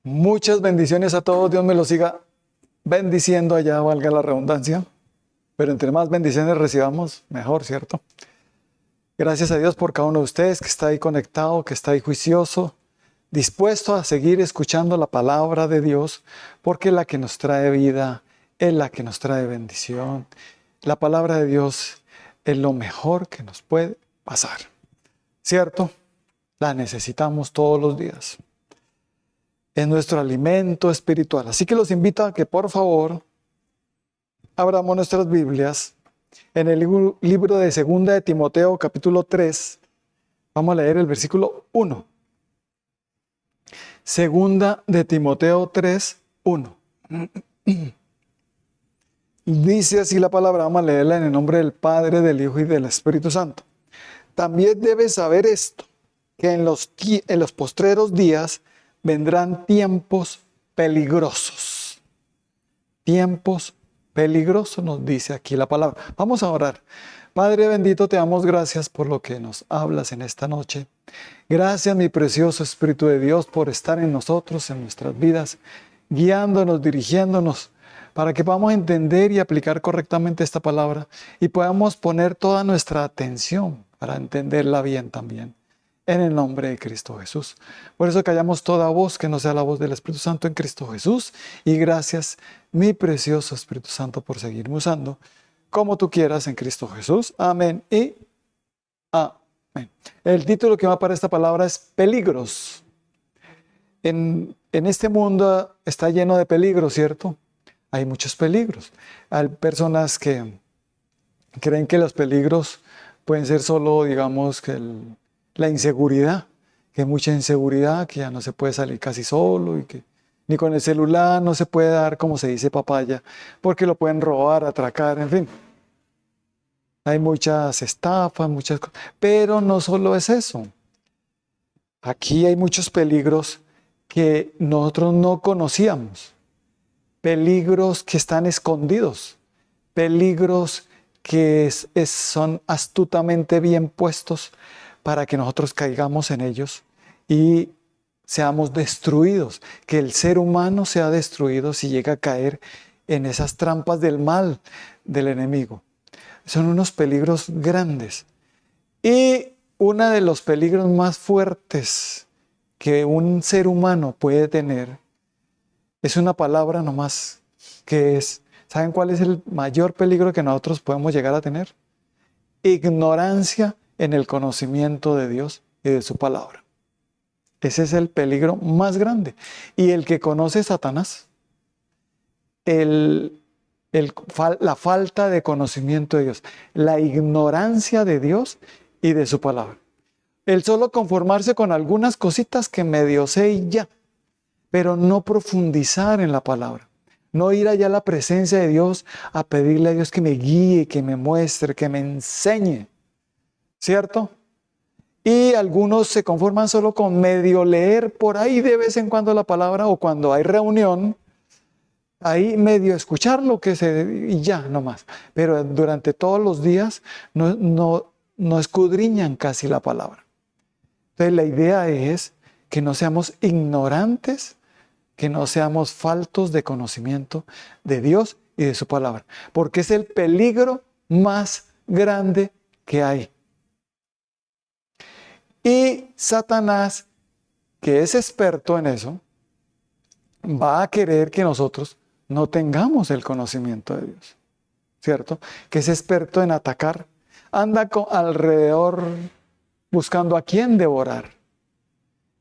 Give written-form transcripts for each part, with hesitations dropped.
Muchas bendiciones a todos. Dios me los siga bendiciendo allá, valga la redundancia. Pero entre más bendiciones recibamos, mejor, ¿cierto? Gracias a Dios por cada uno de ustedes que está ahí conectado, que está ahí juicioso, dispuesto a seguir escuchando la palabra de Dios, porque es la que nos trae vida, es la que nos trae bendición. La palabra de Dios es lo mejor que nos puede pasar, ¿cierto? La necesitamos todos los días. Es nuestro alimento espiritual. Así que los invito a que por favor abramos nuestras Biblias en el libro de Segunda de Timoteo, capítulo 3. Vamos a leer el versículo 1. Segunda de Timoteo 3, 1. Dice así la palabra, vamos a leerla en el nombre del Padre, del Hijo y del Espíritu Santo. También debes saber esto, que en los postreros días vendrán tiempos peligrosos. Tiempos peligrosos, nos dice aquí la palabra. Vamos a orar. Padre bendito, te damos gracias por lo que nos hablas en esta noche. Gracias, mi precioso Espíritu de Dios, por estar en nosotros, en nuestras vidas, guiándonos, dirigiéndonos, para que podamos entender y aplicar correctamente esta palabra y podamos poner toda nuestra atención para entenderla bien también. En el nombre de Cristo Jesús. Por eso callamos toda voz que no sea la voz del Espíritu Santo en Cristo Jesús. Y gracias, mi precioso Espíritu Santo, por seguirme usando como tú quieras en Cristo Jesús. Amén y amén. El título que va para esta palabra es peligros. En este mundo está lleno de peligros, ¿cierto? Hay muchos peligros. Hay personas que creen que los peligros pueden ser solo, digamos, que la inseguridad, que hay mucha inseguridad, que ya no se puede salir casi solo y que ni con el celular no se puede dar, como se dice, papaya, porque lo pueden robar, atracar, en fin. Hay muchas estafas, muchas cosas. Pero no solo es eso. Aquí hay muchos peligros que nosotros no conocíamos. Peligros que están escondidos. Peligros que son astutamente bien puestos para que nosotros caigamos en ellos y seamos destruidos, que el ser humano sea destruido si llega a caer en esas trampas del mal del enemigo. Son unos peligros grandes. Y uno de los peligros más fuertes que un ser humano puede tener es una palabra nomás, que es, ¿saben cuál es el mayor peligro que nosotros podemos llegar a tener? Ignorancia en el conocimiento de Dios y de su palabra. Ese es el peligro más grande. Y el que conoce Satanás, la falta de conocimiento de Dios, la ignorancia de Dios y de su palabra. El solo conformarse con algunas cositas que medio sé y ya, pero no profundizar en la palabra. No ir allá a la presencia de Dios a pedirle a Dios que me guíe, que me muestre, que me enseñe. ¿Cierto? Y algunos se conforman solo con medio leer por ahí de vez en cuando la palabra, o cuando hay reunión, ahí medio escuchar lo que y ya nomás. Pero durante todos los días no escudriñan casi la palabra. Entonces la idea es que no seamos ignorantes, que no seamos faltos de conocimiento de Dios y de su palabra, porque es el peligro más grande que hay. Y Satanás, que es experto en eso, va a querer que nosotros no tengamos el conocimiento de Dios, ¿cierto? Que es experto en atacar, anda alrededor buscando a quién devorar.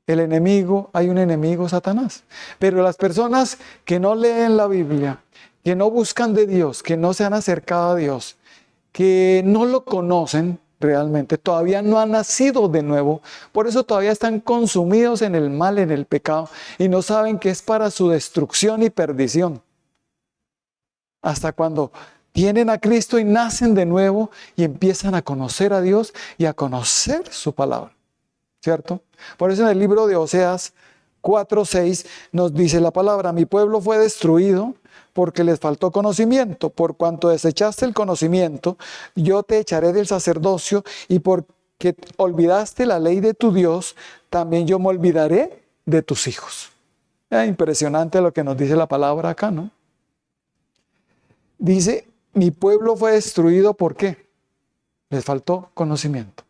El enemigo, hay un enemigo, Satanás. Pero las personas que no leen la Biblia, que no buscan de Dios, que no se han acercado a Dios, que no lo conocen, realmente todavía no han nacido de nuevo, por eso todavía están consumidos en el mal, en el pecado, y no saben que es para su destrucción y perdición. Hasta cuando tienen a Cristo y nacen de nuevo y empiezan a conocer a Dios y a conocer su palabra, ¿cierto? Por eso en el libro de Oseas 4:6 nos dice la palabra: mi pueblo fue destruido porque les faltó conocimiento. Por cuanto desechaste el conocimiento, yo te echaré del sacerdocio, y porque olvidaste la ley de tu Dios, también yo me olvidaré de tus hijos. Impresionante lo que nos dice la palabra acá, ¿no? Dice, mi pueblo fue destruido, ¿por qué? Les faltó conocimiento.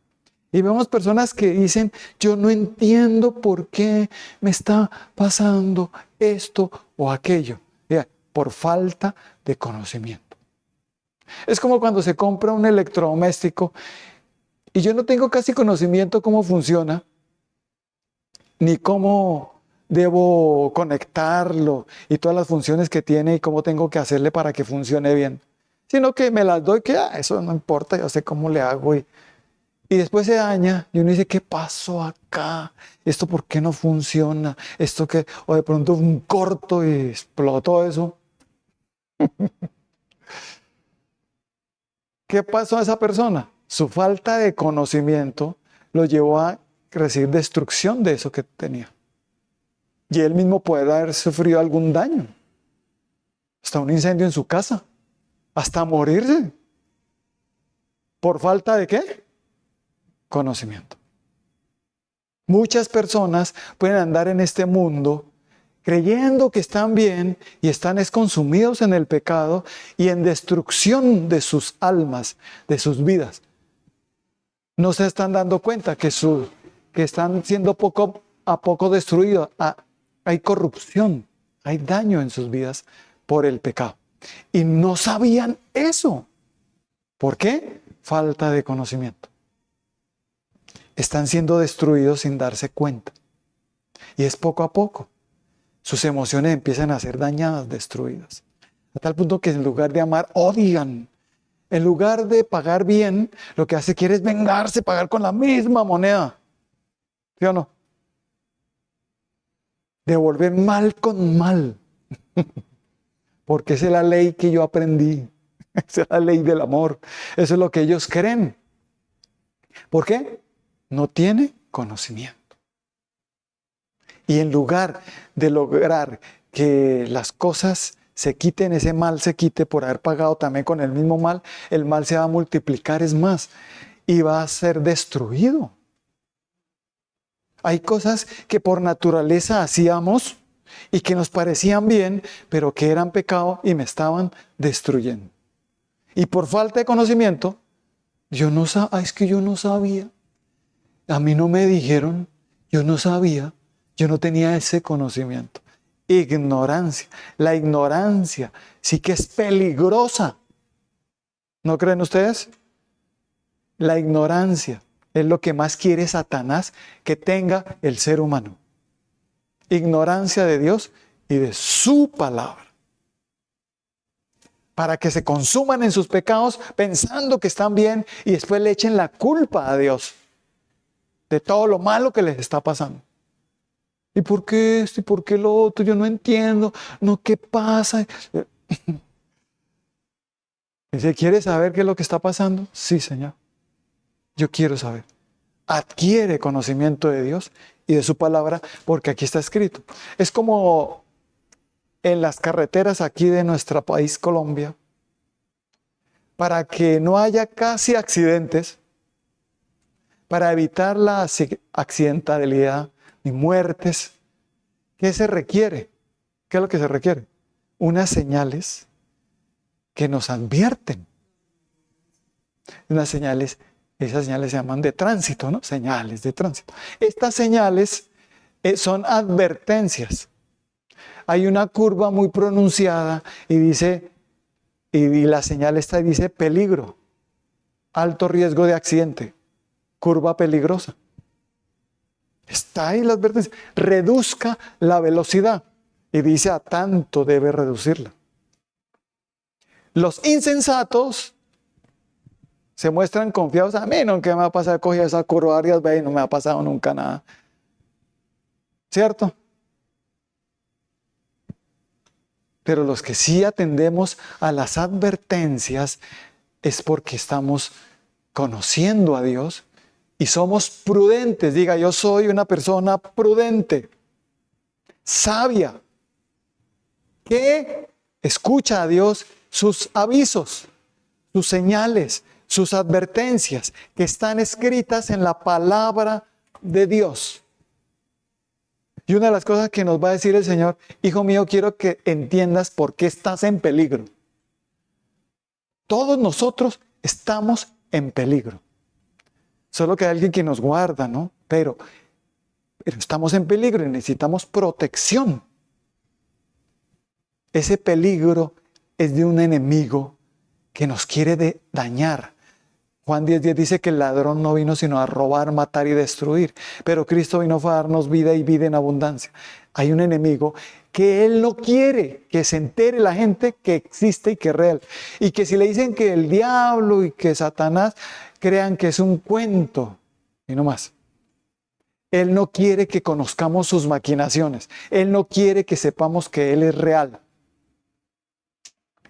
Y vemos personas que dicen, yo no entiendo por qué me está pasando esto o aquello. Mira, por falta de conocimiento. Es como cuando se compra un electrodoméstico y yo no tengo casi conocimiento cómo funciona, ni cómo debo conectarlo y todas las funciones que tiene y cómo tengo que hacerle para que funcione bien. Sino que me las doy, que eso no importa, yo sé cómo le hago y después se daña y uno dice, ¿qué pasó acá? ¿Esto por qué no funciona? ¿Esto qué? O de pronto un corto y explotó eso. ¿Qué pasó a esa persona? Su falta de conocimiento lo llevó a recibir destrucción de eso que tenía. Y él mismo puede haber sufrido algún daño. Hasta un incendio en su casa. Hasta morirse. ¿Por falta de qué? Conocimiento. Muchas personas pueden andar en este mundo creyendo que están bien y están consumidos en el pecado y en destrucción de sus almas, de sus vidas. No se están dando cuenta que están siendo poco a poco destruidos. Hay corrupción, hay daño en sus vidas por el pecado. Y no sabían eso. ¿Por qué? Falta de conocimiento. Están siendo destruidos sin darse cuenta. Y es poco a poco. Sus emociones empiezan a ser dañadas, destruidas. A tal punto que en lugar de amar, odian. En lugar de pagar bien, lo que quiere es vengarse, pagar con la misma moneda. ¿Sí o no? Devolver mal con mal. Porque esa es la ley que yo aprendí. Esa es la ley del amor. Eso es lo que ellos creen. ¿Por qué? No tiene conocimiento. Y en lugar de lograr que las cosas se quiten, ese mal se quite por haber pagado también con el mismo mal, el mal se va a multiplicar, es más, y va a ser destruido. Hay cosas que por naturaleza hacíamos y que nos parecían bien, pero que eran pecado y me estaban destruyendo. Y por falta de conocimiento, es que yo no sabía. A mí no me dijeron, yo no sabía, yo no tenía ese conocimiento. Ignorancia. La ignorancia sí que es peligrosa. ¿No creen ustedes? La ignorancia es lo que más quiere Satanás que tenga el ser humano. Ignorancia de Dios y de su palabra. Para que se consuman en sus pecados pensando que están bien y después le echen la culpa a Dios de todo lo malo que les está pasando. ¿Y por qué esto? ¿Y por qué lo otro? Yo no entiendo. No, ¿qué pasa? Dice, ¿quiere saber qué es lo que está pasando? Sí, Señor. Yo quiero saber. Adquiere conocimiento de Dios y de su palabra, porque aquí está escrito. Es como en las carreteras aquí de nuestro país, Colombia, para que no haya casi accidentes, para evitar la accidentalidad y muertes. ¿Qué se requiere? ¿Qué es lo que se requiere? Unas señales que nos advierten. Esas señales se llaman de tránsito, ¿no? Señales de tránsito. Estas señales son advertencias. Hay una curva muy pronunciada y dice, y la señal esta dice peligro, alto riesgo de accidente, curva peligrosa. Está ahí la advertencia. Reduzca la velocidad. Y dice a tanto debe reducirla. Los insensatos se muestran confiados. A mí nunca me va a pasar, cogí esa curva varias veces y no me ha pasado nunca nada. ¿Cierto? Pero los que sí atendemos a las advertencias es porque estamos conociendo a Dios y somos prudentes. Diga, yo soy una persona prudente, sabia, que escucha a Dios sus avisos, sus señales, sus advertencias que están escritas en la palabra de Dios. Y una de las cosas que nos va a decir el Señor, hijo mío, quiero que entiendas por qué estás en peligro. Todos nosotros estamos en peligro. Solo que hay alguien que nos guarda, ¿no? Pero estamos en peligro y necesitamos protección. Ese peligro es de un enemigo que nos quiere dañar. Juan 10:10 dice que el ladrón no vino sino a robar, matar y destruir. Pero Cristo vino a darnos vida y vida en abundancia. Hay un enemigo que Él no quiere que se entere la gente que existe y que es real. Y que si le dicen que el diablo y que Satanás, crean que es un cuento y no más. Él no quiere que conozcamos sus maquinaciones. Él no quiere que sepamos que Él es real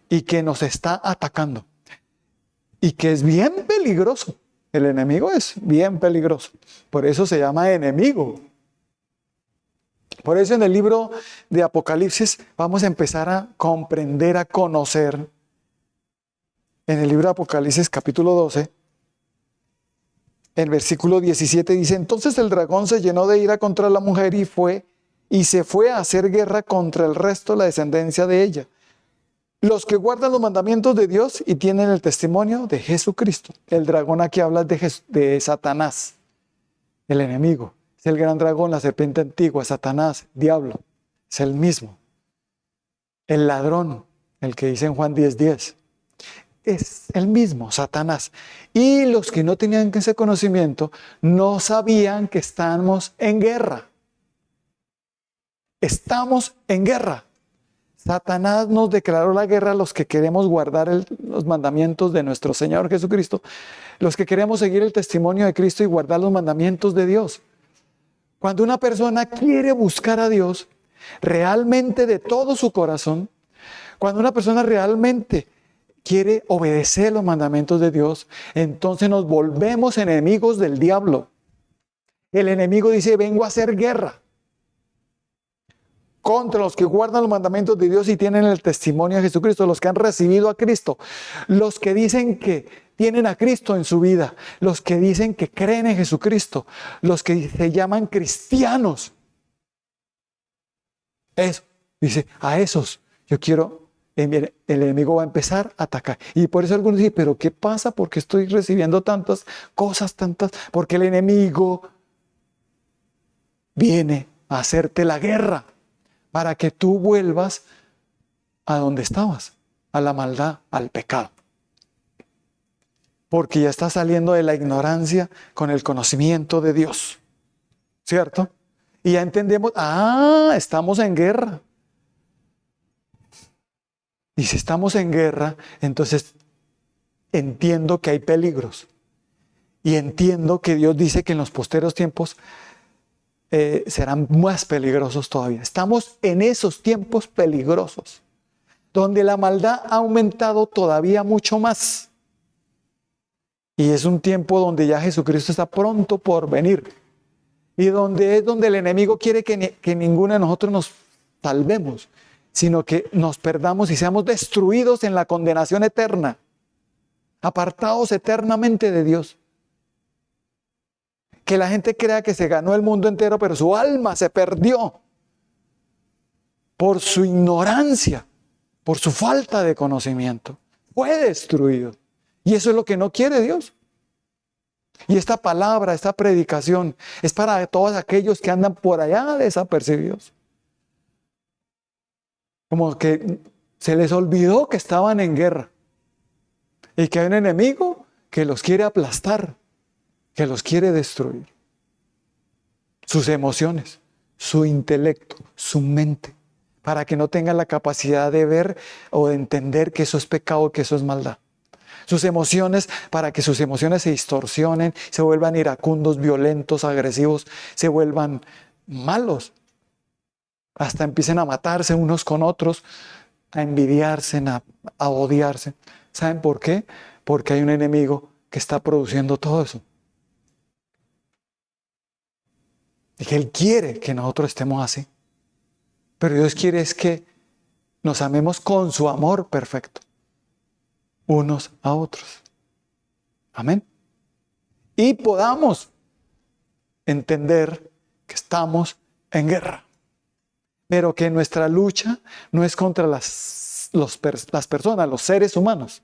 y que nos está atacando. Y que es bien peligroso. El enemigo es bien peligroso. Por eso se llama enemigo. Por eso en el libro de Apocalipsis vamos a empezar a comprender, a conocer. En el libro de Apocalipsis capítulo 12, el versículo 17 dice, entonces el dragón se llenó de ira contra la mujer y se fue a hacer guerra contra el resto de la descendencia de ella. Los que guardan los mandamientos de Dios y tienen el testimonio de Jesucristo. El dragón aquí habla de Satanás, el enemigo. Es el gran dragón, la serpiente antigua, Satanás, diablo. Es el mismo. El ladrón, el que dice en Juan 10:10. Es el mismo, Satanás. Y los que no tenían ese conocimiento no sabían que estamos en guerra. Estamos en guerra. Satanás nos declaró la guerra a los que queremos guardar los mandamientos de nuestro Señor Jesucristo, los que queremos seguir el testimonio de Cristo y guardar los mandamientos de Dios. Cuando una persona quiere buscar a Dios realmente de todo su corazón, cuando una persona realmente quiere obedecer los mandamientos de Dios, entonces nos volvemos enemigos del diablo. El enemigo dice, vengo a hacer guerra contra los que guardan los mandamientos de Dios y tienen el testimonio de Jesucristo, los que han recibido a Cristo, los que dicen que tienen a Cristo en su vida, los que dicen que creen en Jesucristo, los que se llaman cristianos. Eso, dice, a esos yo quiero, el enemigo va a empezar a atacar. Y por eso algunos dicen, pero ¿qué pasa? ¿Por qué estoy recibiendo tantas cosas, tantas? Porque el enemigo viene a hacerte la guerra, para que tú vuelvas a donde estabas, a la maldad, al pecado. Porque ya estás saliendo de la ignorancia con el conocimiento de Dios. ¿Cierto? Y ya entendemos, estamos en guerra. Y si estamos en guerra, entonces entiendo que hay peligros. Y entiendo que Dios dice que en los posteros tiempos serán más peligrosos todavía. Estamos en esos tiempos peligrosos, donde la maldad ha aumentado todavía mucho más. Y es un tiempo donde ya Jesucristo está pronto por venir. Y donde es donde el enemigo quiere que ninguno de nosotros nos salvemos, sino que nos perdamos y seamos destruidos en la condenación eterna, apartados eternamente de Dios. Que la gente crea que se ganó el mundo entero, pero su alma se perdió por su ignorancia, por su falta de conocimiento. Fue destruido. Y eso es lo que no quiere Dios. Y esta palabra, esta predicación, es para todos aquellos que andan por allá desapercibidos. Como que se les olvidó que estaban en guerra. Y que hay un enemigo que los quiere aplastar, que los quiere destruir. Sus emociones, su intelecto, su mente, para que no tengan la capacidad de ver o de entender que eso es pecado, que eso es maldad. Sus emociones, para que sus emociones se distorsionen, se vuelvan iracundos, violentos, agresivos, se vuelvan malos. Hasta empiecen a matarse unos con otros, a envidiarse, a odiarse. ¿Saben por qué? Porque hay un enemigo que está produciendo todo eso. Y que Él quiere que nosotros estemos así. Pero Dios quiere es que nos amemos con su amor perfecto, unos a otros. Amén. Y podamos entender que estamos en guerra. pero que nuestra lucha no es contra las personas, los seres humanos.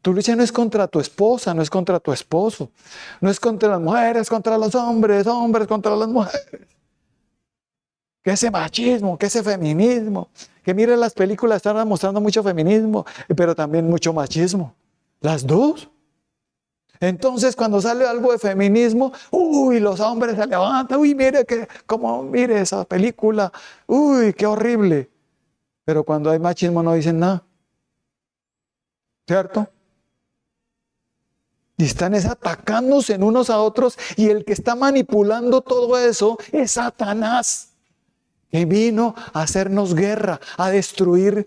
Tu lucha no es contra tu esposa, no es contra tu esposo, no es contra las mujeres, contra los hombres, hombres contra las mujeres. Que ese machismo, que ese feminismo, que mire las películas están mostrando mucho feminismo, pero también mucho machismo. Las dos. Entonces, cuando sale algo de feminismo, uy, los hombres se levantan, uy, mire esa película, uy, qué horrible. Pero cuando hay machismo no dicen nada. ¿Cierto? Y están atacándose en unos a otros, y el que está manipulando todo eso es Satanás, que vino a hacernos guerra, a destruir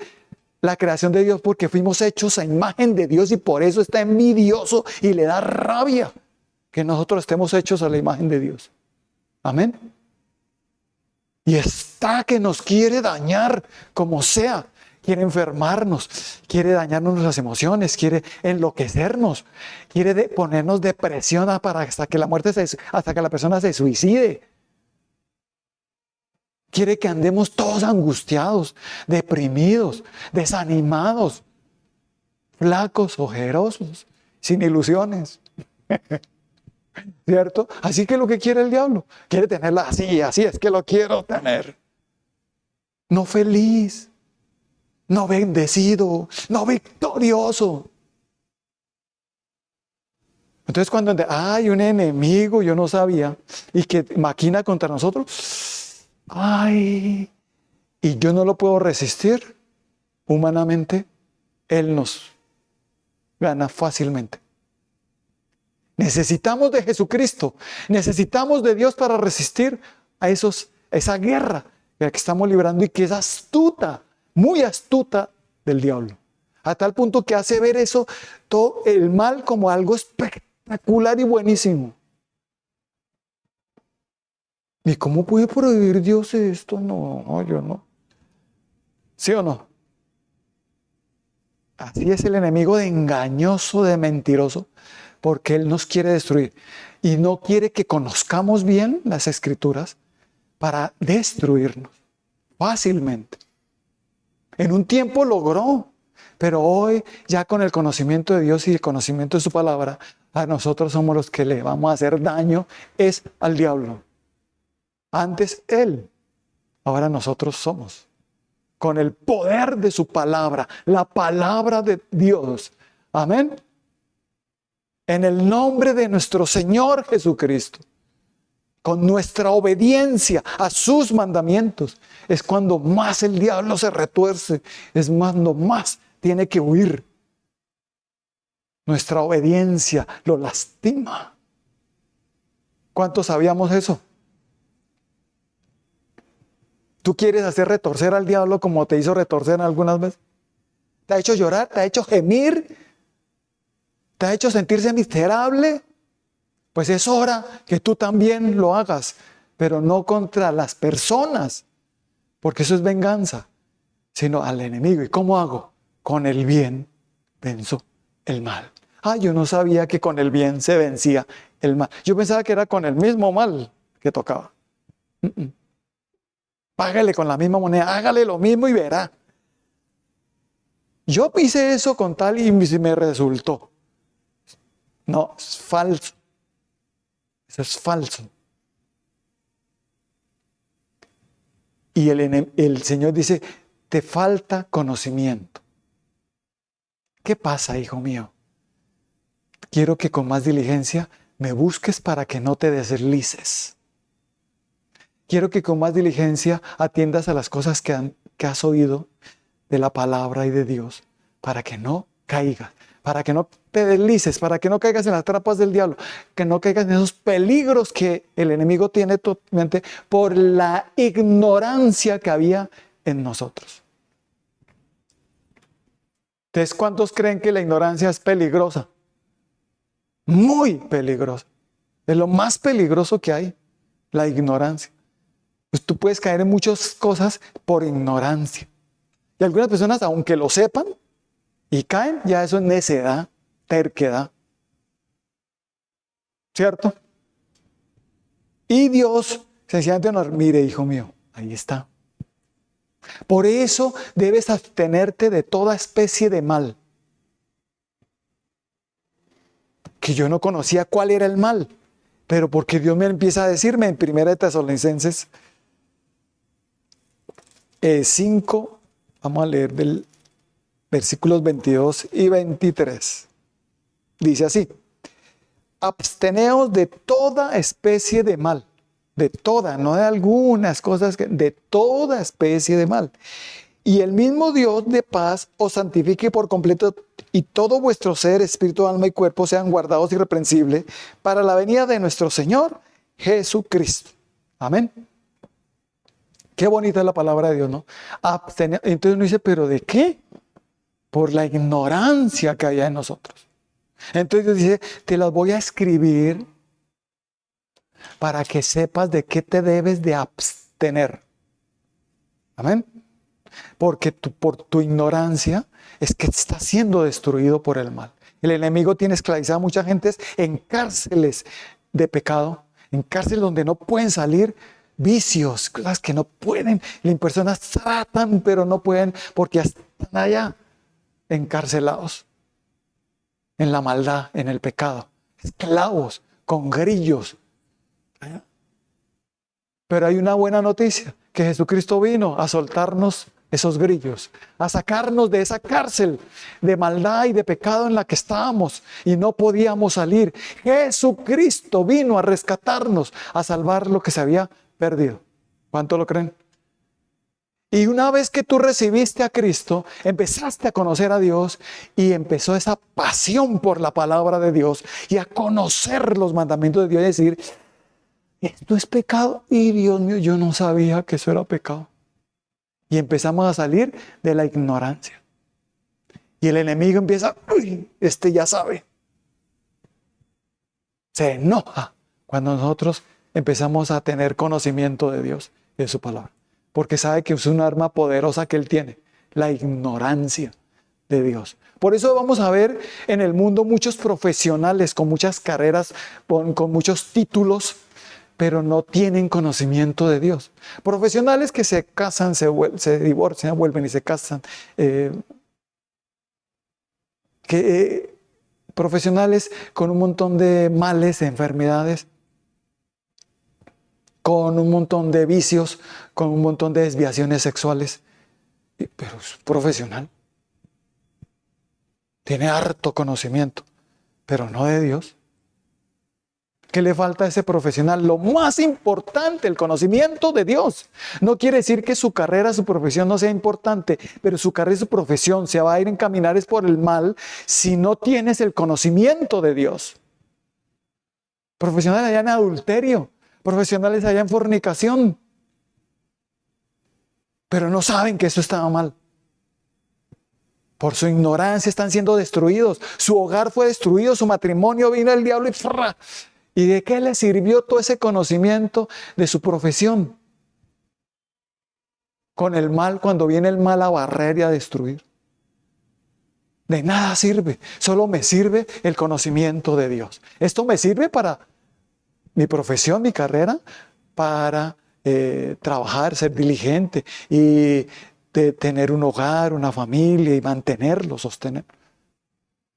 la creación de Dios, porque fuimos hechos a imagen de Dios y por eso está envidioso y le da rabia que nosotros estemos hechos a la imagen de Dios. Amén. Y está que nos quiere dañar como sea. Quiere enfermarnos, quiere dañarnos las emociones, quiere enloquecernos, quiere ponernos depresión hasta que hasta que la persona se suicide. Quiere que andemos todos angustiados, deprimidos, desanimados, flacos, ojerosos, sin ilusiones. ¿Cierto? Así que lo que quiere el diablo, quiere tenerla así es que lo quiero tener. No feliz, no bendecido, no victorioso. Entonces cuando hay un enemigo, yo no sabía, y que maquina contra nosotros, ay, y yo no lo puedo resistir, humanamente, él nos gana fácilmente. Necesitamos de Jesucristo, necesitamos de Dios para resistir a esa guerra que estamos librando y que es astuta, muy astuta del diablo. A tal punto que hace ver todo el mal como algo espectacular y buenísimo. ¿Y cómo puede prohibir Dios esto? No, yo no. ¿Sí o no? Así es el enemigo de engañoso, de mentiroso, porque él nos quiere destruir. Y no quiere que conozcamos bien las Escrituras para destruirnos fácilmente. En un tiempo logró, pero hoy ya con el conocimiento de Dios y el conocimiento de su palabra, a nosotros somos los que le vamos a hacer daño, es al diablo. Antes él, ahora nosotros somos. Con el poder de su palabra, la palabra de Dios. Amén. En el nombre de nuestro Señor Jesucristo, con nuestra obediencia a sus mandamientos, es cuando más el diablo se retuerce, es cuando más tiene que huir. Nuestra obediencia lo lastima. ¿Cuántos sabíamos eso? ¿Tú quieres hacer retorcer al diablo como te hizo retorcer algunas veces? ¿Te ha hecho llorar? ¿Te ha hecho gemir? ¿Te ha hecho sentirse miserable? Pues es hora que tú también lo hagas, pero no contra las personas, porque eso es venganza, sino al enemigo. ¿Y cómo hago? Con el bien venzo el mal. Yo no sabía que con el bien se vencía el mal. Yo pensaba que era con el mismo mal que tocaba. Págale con la misma moneda, hágale lo mismo y verá. Yo hice eso con tal y me resultó. No, es falso. Eso es falso. Y el Señor dice, te falta conocimiento. ¿Qué pasa, hijo mío? Quiero que con más diligencia me busques para que no te deslices. Quiero que con más diligencia atiendas a las cosas que has oído de la palabra y de Dios, para que no caigas, para que no te deslices, para que no caigas en las trampas del diablo, que no caigas en esos peligros que el enemigo tiene totalmente por la ignorancia que había en nosotros. Entonces, ¿cuántos creen que la ignorancia es peligrosa? Muy peligrosa. Es lo más peligroso que hay, la ignorancia. Pues tú puedes caer en muchas cosas por ignorancia. Y algunas personas, aunque lo sepan y caen, ya eso es necedad, terquedad. ¿Cierto? Y Dios sencillamente nos mire, hijo mío, Ahí está. Por eso debes abstenerte de toda especie de mal. Que yo no conocía cuál era el mal, pero porque Dios me empieza a decirme en 1 Tesalonicenses 5, vamos a leer del versículos 22 y 23. Dice así: absteneos de toda especie de mal, de toda, no de algunas cosas, de toda especie de mal. Y el mismo Dios de paz os santifique por completo, y todo vuestro ser, espíritu, alma y cuerpo sean guardados irreprensibles para la venida de nuestro Señor Jesucristo. Amén. Qué bonita es la palabra de Dios, ¿no? Entonces uno dice, ¿pero de qué? Por la ignorancia que hay en nosotros. Entonces Dios dice, te las voy a escribir para que sepas de qué te debes de abstener. Amén. Porque por tu ignorancia es que estás siendo destruido por el mal. El enemigo tiene esclavizada a mucha gente en cárceles de pecado, en cárceles donde no pueden salir, vicios, cosas que no pueden. Las personas tratan, pero no pueden porque están allá encarcelados en la maldad, en el pecado, esclavos con grillos. Pero hay una buena noticia, que Jesucristo vino a soltarnos esos grillos, a sacarnos de esa cárcel de maldad y de pecado en la que estábamos y no podíamos salir. Jesucristo vino a rescatarnos, a salvar lo que se había perdido. ¿Cuánto lo creen? Y una vez que tú recibiste a Cristo, empezaste a conocer a Dios y empezó esa pasión por la palabra de Dios y a conocer los mandamientos de Dios y decir, esto es pecado. Y Dios mío, yo no sabía que eso era pecado. Y empezamos a salir de la ignorancia. Y el enemigo empieza, uy, este ya sabe. Se enoja cuando nosotros empezamos a tener conocimiento de Dios y de su palabra. Porque sabe que es un arma poderosa que él tiene, la ignorancia de Dios. Por eso vamos a ver en el mundo muchos profesionales con muchas carreras, con muchos títulos, pero no tienen conocimiento de Dios. Profesionales que se casan, se divorcian, vuelven y se casan. Profesionales con un montón de males, de enfermedades, con un montón de vicios, con un montón de desviaciones sexuales. Pero es profesional. Tiene harto conocimiento, pero no de Dios. ¿Qué le falta a ese profesional? Lo más importante, el conocimiento de Dios. No quiere decir que su carrera, su profesión no sea importante, pero su carrera y su profesión se va a ir a encaminar es por el mal si no tienes el conocimiento de Dios. Profesionales allá en adulterio, profesionales allá en fornicación, pero no saben que eso estaba mal. Por su ignorancia están siendo destruidos. Su hogar fue destruido, su matrimonio, vino el diablo y ¡frra! ¿Y de qué le sirvió todo ese conocimiento de su profesión? Con el mal, cuando viene el mal a barrer y a destruir. De nada sirve, solo me sirve el conocimiento de Dios. Esto me sirve para mi profesión, mi carrera, para trabajar, ser diligente y tener un hogar, una familia y mantenerlo, sostener.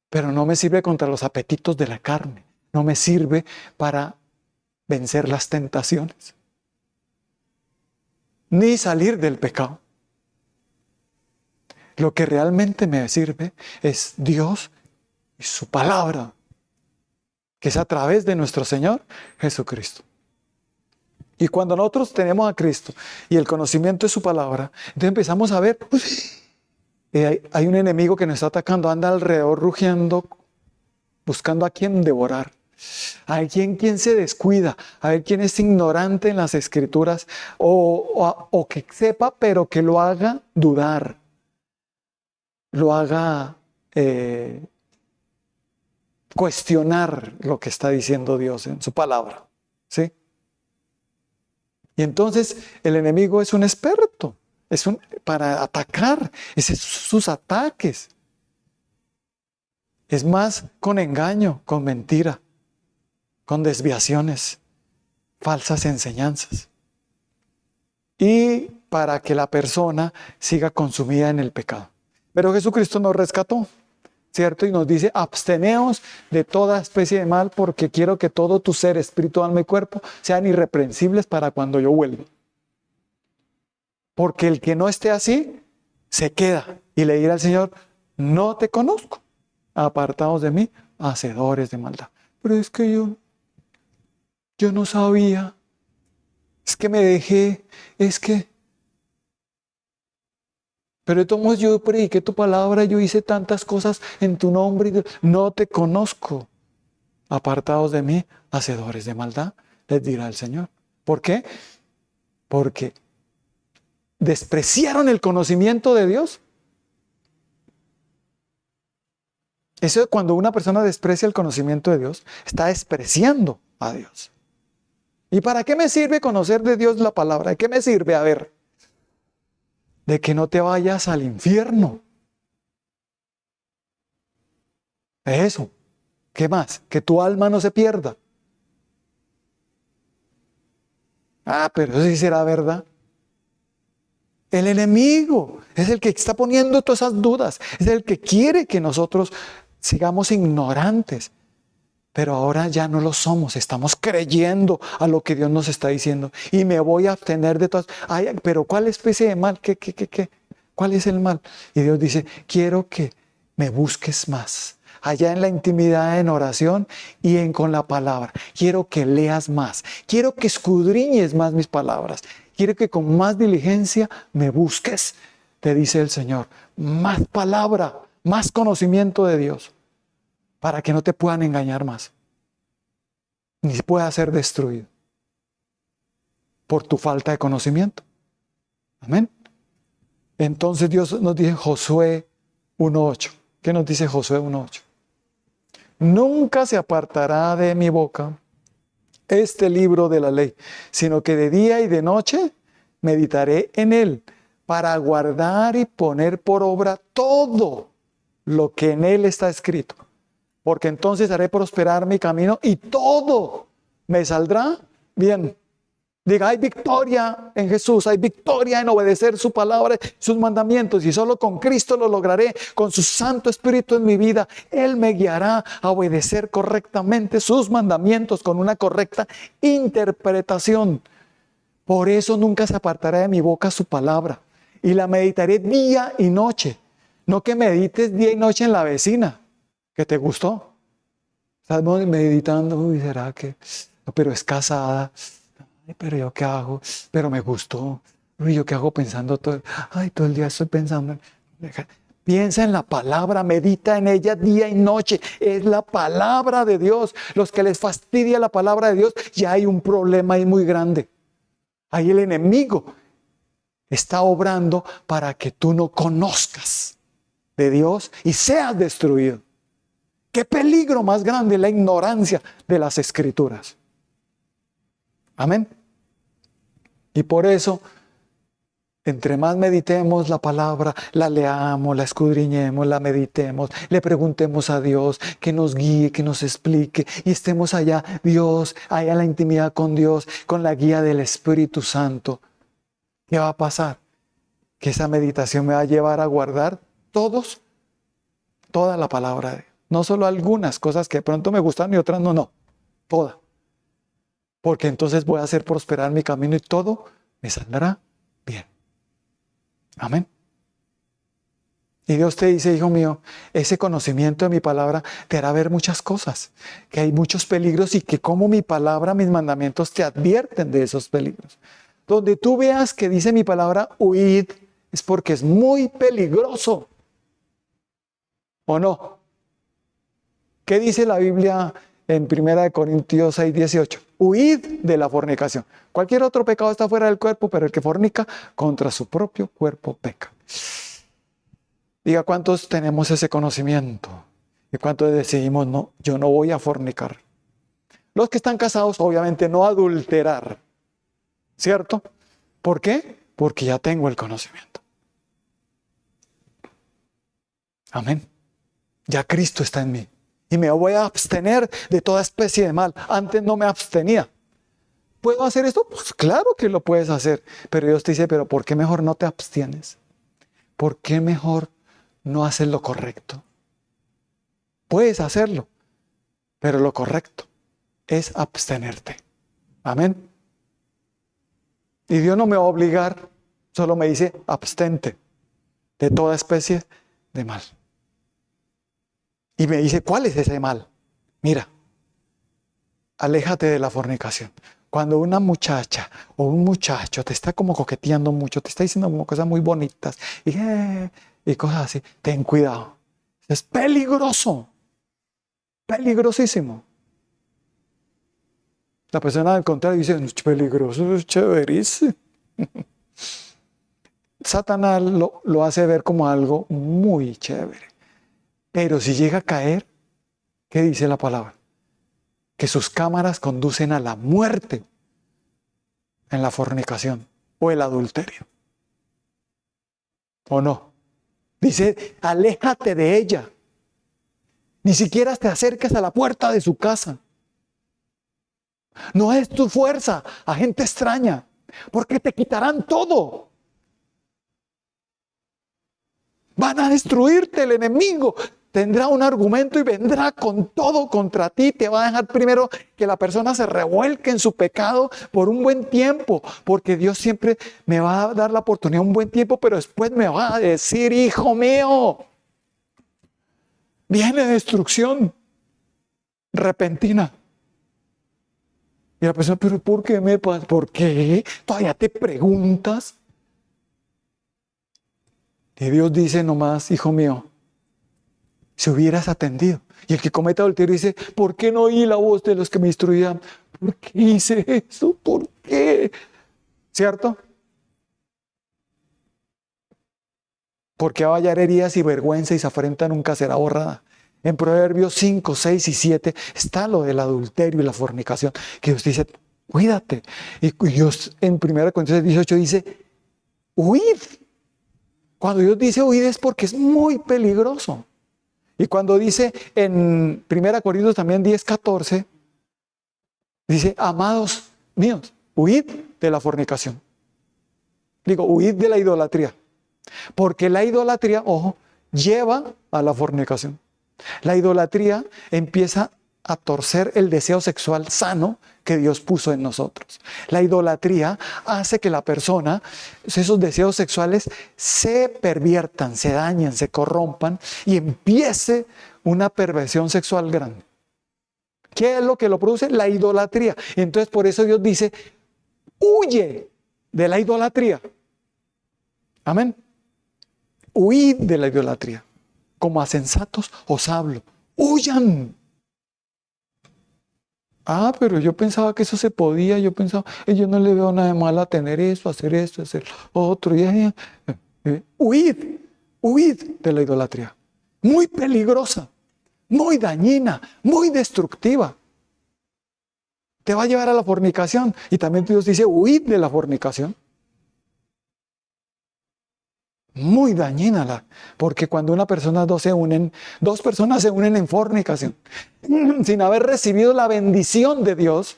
Pero no me sirve contra los apetitos de la carne. No me sirve para vencer las tentaciones, ni salir del pecado. Lo que realmente me sirve es Dios y su palabra, que es a través de nuestro Señor Jesucristo. Y cuando nosotros tenemos a Cristo y el conocimiento de su palabra, entonces empezamos a ver, hay un enemigo que nos está atacando, anda alrededor rugiendo, buscando a quien devorar. Hay quien se descuida, a ver quién es ignorante en las escrituras o que sepa pero que lo haga dudar, lo haga cuestionar lo que está diciendo Dios en su palabra, ¿sí? Y entonces el enemigo es un experto, para atacar, esos son sus ataques. Es más con engaño, con mentira, con desviaciones, falsas enseñanzas. y para que la persona siga consumida en el pecado. Pero Jesucristo nos rescató, ¿cierto? Y nos dice, absteneos de toda especie de mal, porque quiero que todo tu ser, espíritu, alma y cuerpo sean irreprensibles para cuando yo vuelva. Porque el que no esté así, se queda y le dirá al Señor, no te conozco, apartados de mí, hacedores de maldad. Pero es que yo no sabía, es que me dejé, es que... Pero de todos modos yo prediqué tu palabra, yo hice tantas cosas en tu nombre, y no te conozco. Apartados de mí, hacedores de maldad, les dirá el Señor. ¿Por qué? Porque despreciaron el conocimiento de Dios. Eso es cuando una persona desprecia el conocimiento de Dios, está despreciando a Dios. ¿Y para qué me sirve conocer de Dios la palabra? ¿De qué me sirve? A ver, de que no te vayas al infierno. Eso. ¿Qué más? Que tu alma no se pierda. Ah, pero eso sí será verdad. El enemigo es el que está poniendo todas esas dudas. Es el que quiere que nosotros sigamos ignorantes. Pero ahora ya no lo somos. Estamos creyendo a lo que Dios nos está diciendo. Y me voy a abstener de todas. Ay, pero ¿cuál especie de mal? ¿Qué? ¿Cuál es el mal? Y Dios dice, quiero que me busques más. Allá en la intimidad, en oración y con la palabra. Quiero que leas más. Quiero que escudriñes más mis palabras. Quiero que con más diligencia me busques, te dice el Señor. Más palabra, más conocimiento de Dios, para que no te puedan engañar más, ni pueda ser destruido por tu falta de conocimiento. Amén. Entonces Dios nos dice en Josué 1:8. ¿Qué nos dice Josué 1:8? Nunca se apartará de mi boca este libro de la ley, sino que de día y de noche meditaré en él, para guardar y poner por obra todo lo que en él está escrito. Porque entonces haré prosperar mi camino y todo me saldrá bien. Diga, hay victoria en Jesús, hay victoria en obedecer su palabra, sus mandamientos, y solo con Cristo lo lograré, con su Santo Espíritu en mi vida. Él me guiará a obedecer correctamente sus mandamientos con una correcta interpretación. Por eso nunca se apartará de mi boca su palabra, y la meditaré día y noche. No que medites día y noche en la vecina, que te gustó. Estás meditando, uy, ¿será que? No, pero es casada. Ay, pero ¿yo qué hago? Pero me gustó. Uy, ¿yo qué hago pensando todo? Ay, todo el día estoy pensando. Piensa en la palabra, medita en ella día y noche. Es la palabra de Dios. Los que les fastidia la palabra de Dios, ya hay un problema ahí muy grande. Ahí el enemigo está obrando para que tú no conozcas de Dios y seas destruido. Qué peligro más grande la ignorancia de las Escrituras. Amén. Y por eso, entre más meditemos la palabra, la leamos, la escudriñemos, la meditemos, le preguntemos a Dios que nos guíe, que nos explique y estemos allá, Dios, allá en la intimidad con Dios, con la guía del Espíritu Santo. ¿Qué va a pasar? Que esa meditación me va a llevar a guardar toda la palabra de Dios. No solo algunas cosas que de pronto me gustan y otras no, toda. Porque entonces voy a hacer prosperar mi camino y todo me saldrá bien. Amén. Y Dios te dice, hijo mío, ese conocimiento de mi palabra te hará ver muchas cosas, que hay muchos peligros y que como mi palabra, mis mandamientos te advierten de esos peligros. Donde tú veas que dice mi palabra, huid, es porque es muy peligroso. ¿O no? ¿Qué dice la Biblia en 1 Corintios 6:18? Huid de la fornicación. Cualquier otro pecado está fuera del cuerpo, pero el que fornica contra su propio cuerpo peca. Diga, ¿cuántos tenemos ese conocimiento? ¿Y cuántos decidimos, no, yo no voy a fornicar? Los que están casados, obviamente, no adulterar. ¿Cierto? ¿Por qué? Porque ya tengo el conocimiento. Amén. Ya Cristo está en mí. Y me voy a abstener de toda especie de mal. Antes no me abstenía. ¿puedo hacer esto? Pues claro que lo puedes hacer. Pero Dios te dice, pero ¿por qué mejor no te abstienes? ¿Por qué mejor no haces lo correcto? Puedes hacerlo, pero lo correcto es abstenerte. Amén. Y Dios no me va a obligar, solo me dice, abstente de toda especie de mal. Y me dice, ¿cuál es ese mal? Mira, aléjate de la fornicación. Cuando una muchacha o un muchacho te está como coqueteando mucho, te está diciendo como cosas muy bonitas y cosas así, ten cuidado. Es peligroso, peligrosísimo. La persona al contrario dice, peligroso, es chéverísimo. Satanás lo hace ver como algo muy chévere. Pero si llega a caer, ¿qué dice la palabra? Que sus cámaras conducen a la muerte en la fornicación o el adulterio. ¿O no? Dice, aléjate de ella. Ni siquiera te acerques a la puerta de su casa. No es tu fuerza a gente extraña, porque te quitarán todo. Van a destruirte el enemigo. Tendrá un argumento y vendrá con todo contra ti. Te va a dejar primero que la persona se revuelque en su pecado por un buen tiempo, porque Dios siempre me va a dar la oportunidad un buen tiempo, pero después me va a decir, hijo mío, viene destrucción repentina. Y la persona, pero ¿por qué me pasa? ¿Por qué? ¿Todavía te preguntas? Y Dios dice nomás, hijo mío, si hubieras atendido. Y el que comete adulterio dice, ¿por qué no oí la voz de los que me instruían? ¿Por qué hice eso? ¿Por qué? ¿Cierto? Porque va a hallar heridas y vergüenza y se afrenta nunca será borrada. En Proverbios 5, 6 y 7 está lo del adulterio y la fornicación, que Dios dice, cuídate. Y Dios en 1 Corintios 18 dice, huid. Cuando Dios dice huid es porque es muy peligroso. Y cuando dice en 1 Corintios también 10, 14, dice, amados míos, huid de la fornicación. Digo, huid de la idolatría. Porque la idolatría, ojo, lleva a la fornicación. La idolatría empieza a torcer el deseo sexual sano que Dios puso en nosotros. La idolatría hace que la persona, esos deseos sexuales, se perviertan, se dañen, se corrompan y empiece una perversión sexual grande. ¿Qué es lo que lo produce? La idolatría. Entonces por eso Dios dice, huye de la idolatría. Amén. Huid de la idolatría. Como a sensatos os hablo. Huyan. Ah, pero yo pensaba que eso se podía. Yo pensaba, yo no le veo nada de mal a tener eso, hacer esto, hacer otro. Huid de la idolatría. Muy peligrosa, muy dañina, muy destructiva. Te va a llevar a la fornicación. Y también Dios dice, huid de la fornicación. Muy dañina, porque cuando dos personas se unen en fornicación, sin haber recibido la bendición de Dios,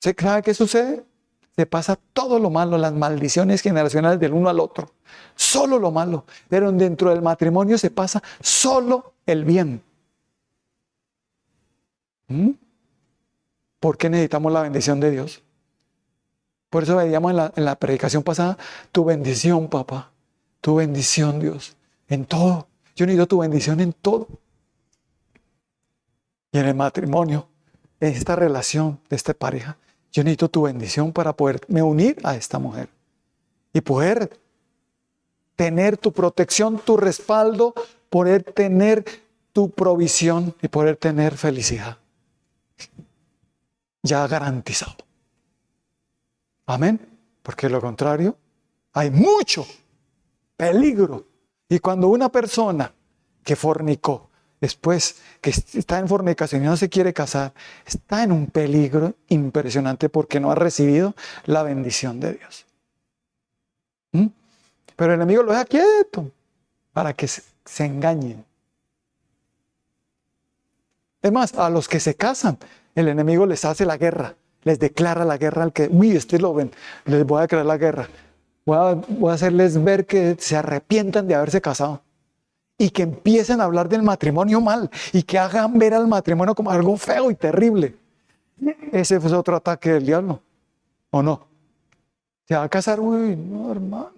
¿sabe qué sucede? Se pasa todo lo malo, las maldiciones generacionales del uno al otro, solo lo malo, pero dentro del matrimonio se pasa solo el bien. ¿Por qué necesitamos la bendición de Dios? Por eso veíamos en la predicación pasada, tu bendición, papá, tu bendición, Dios, en todo. Yo necesito tu bendición en todo. Y en el matrimonio, en esta relación de esta pareja, yo necesito tu bendición para poderme unir a esta mujer y poder tener tu protección, tu respaldo, poder tener tu provisión y poder tener felicidad. Ya garantizado. Amén. Porque de lo contrario, hay mucho peligro. Y cuando una persona que fornicó, después que está en fornicación y no se quiere casar, está en un peligro impresionante porque no ha recibido la bendición de Dios. Pero el enemigo lo deja quieto para que se engañen. Es más, a los que se casan, el enemigo les hace la guerra. les declara la guerra al que, uy, este lo ven, les voy a declarar la guerra. Voy a hacerles ver que se arrepientan de haberse casado y que empiecen a hablar del matrimonio mal y que hagan ver al matrimonio como algo feo y terrible. Ese fue otro ataque del diablo, ¿o no? ¿Se va a casar? Uy, no, hermano.